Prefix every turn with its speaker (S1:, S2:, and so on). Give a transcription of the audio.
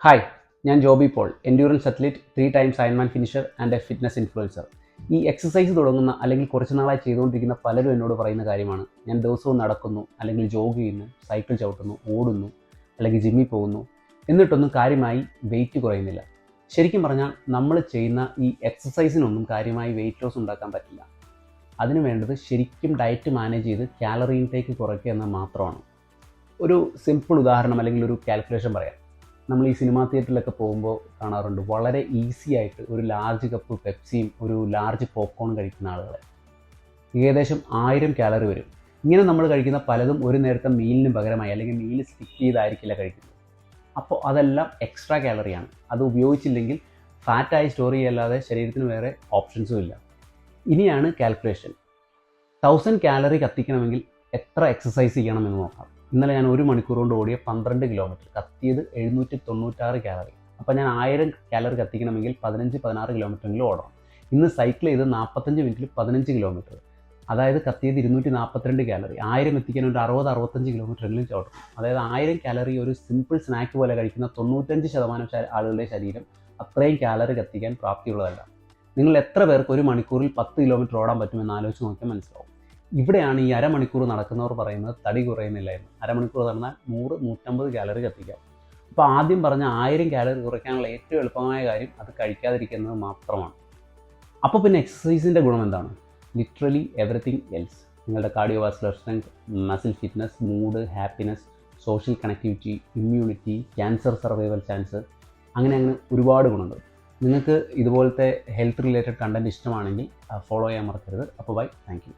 S1: Hi, ഞാൻ Joby Paul, endurance athlete, 3 times Ironman finisher and a fitness influencer. ഈ exercise തുടങ്ങുന്ന അല്ലെങ്കിൽ കുറച്ച് നാളായി ചെയ്തുകൊണ്ടിരിക്കുന്ന പലരും എന്നോട് പറയുന്ന കാര്യമാണ്, ഞാൻ ദിവസവും നടക്കുന്നു, അല്ലെങ്കിൽ ജോഗ് ചെയ്യുന്നു, സൈക്കിൾ ചവിട്ടുന്നു, ഓടുന്നു, അല്ലെങ്കിൽ ജിമ്മിൽ പോകുന്നു, എന്നിട്ടൊന്നും കാര്യമായി വെയിറ്റ് കുറയുന്നില്ല. ശരിക്കും പറഞ്ഞാൽ നമ്മൾ ചെയ്യുന്ന ഈ എക്സസൈസിനൊന്നും കാര്യമായി വെയിറ്റ് ലോസ് ഉണ്ടാക്കാൻ പറ്റില്ല. അതിന് വേണ്ടത് ശരിക്കും ഡയറ്റ് മാനേജ് ചെയ്ത് കാലറി ഇൻടേക്ക് കുറയ്ക്കുക എന്ന് മാത്രമാണ്. ഒരു സിമ്പിൾ ഉദാഹരണം അല്ലെങ്കിൽ ഒരു കാൽക്കുലേഷൻ പറയാം. നമ്മൾ ഈ സിനിമാ തിയേറ്ററിലൊക്കെ പോകുമ്പോൾ കാണാറുണ്ട്, വളരെ ഈസി ആയിട്ട് ഒരു ലാർജ് കപ്പ് പെപ്സിയും ഒരു ലാർജ് പോപ്കോൺ കഴിക്കുന്ന ആളുകളെ. ഏകദേശം 1000 കാലറി വരും. ഇങ്ങനെ നമ്മൾ കഴിക്കുന്ന പലതും ഒരു നേരത്തെ മീലിന് പകരമായി അല്ലെങ്കിൽ മീൽ സ്കിപ്പ് ചെയ്തായിരിക്കില്ല കഴിക്കുന്നത്. അപ്പോൾ അതെല്ലാം എക്സ്ട്രാ കാലറിയാണ്. അത് ഉപയോഗിച്ചില്ലെങ്കിൽ ഫാറ്റായി സ്റ്റോർ ചെയ്യല്ലാതെ ശരീരത്തിന് വേറെ ഓപ്ഷൻസും ഇല്ല. ഇനിയാണ് കാൽക്കുലേഷൻ. 1000 കാലറി കത്തിക്കണമെങ്കിൽ എത്ര എക്സസൈസ് ചെയ്യണമെന്ന് നോക്കാം. ഇന്നലെ ഞാൻ 1 മണിക്കൂർ കൊണ്ട് ഓടിയ 12 കിലോമീറ്റർ, കത്തിയത് 796 കാലറി. അപ്പോൾ ഞാൻ 1000 കാലറി കത്തിക്കണമെങ്കിൽ 15-16 കിലോമീറ്ററെങ്കിലും ഓടണം. ഇന്ന് സൈക്കിൾ ചെയ്ത് 45 മിനിറ്റിൽ 15 കിലോമീറ്റർ, അതായത് കത്തിയത് 242 കാലറി. 1000 എത്തിക്കാൻ ഒരു 60-65 കിലോമീറ്ററെങ്കിലും ചവിട്ടണം. അതായത് 1000 കാലറി ഒരു സിമ്പിൾ സ്നാക്ക് പോലെ കഴിക്കുന്ന 95% ആളുകളുടെ ശരീരം അത്രയും കാലറി കത്തിക്കാൻ പ്രാപ്തിയുള്ളതല്ല. നിങ്ങൾ എത്ര പേർക്ക് 1 മണിക്കൂറിൽ 10 കിലോമീറ്റർ ഓടാൻ പറ്റുമെന്ന് ആലോചിച്ച് നോക്കിയാൽ മനസ്സിലാവും. ഇവിടെയാണ് ഈ അരമണിക്കൂർ നടക്കുന്നവർ പറയുന്നത് തടി കുറയുന്നില്ല എന്ന്. അരമണിക്കൂർ നടന്നാൽ 100-150 കാലറി കത്തിക്കാം. അപ്പോൾ ആദ്യം പറഞ്ഞ 1000 കാലറി കുറയ്ക്കാനുള്ള ഏറ്റവും എളുപ്പമായ കാര്യം അത് കഴിക്കാതിരിക്കുന്നത് മാത്രമാണ്. അപ്പോൾ പിന്നെ എക്സസൈസിൻ്റെ ഗുണം എന്താണ്? Literally everything else. നിങ്ങളുടെ cardiovascular strength, muscle fitness, mood, happiness, social connectivity, immunity, cancer survival chance, അങ്ങനെ ഒരുപാട് ഗുണങ്ങൾ. നിങ്ങൾക്ക് ഇതുപോലത്തെ ഹെൽത്ത് റിലേറ്റഡ് കണ്ടൻറ്റ് ഇഷ്ടമാണെങ്കിൽ ഫോളോ ചെയ്യാൻ മറക്കരുത്. അപ്പോൾ ബൈ, താങ്ക് യു.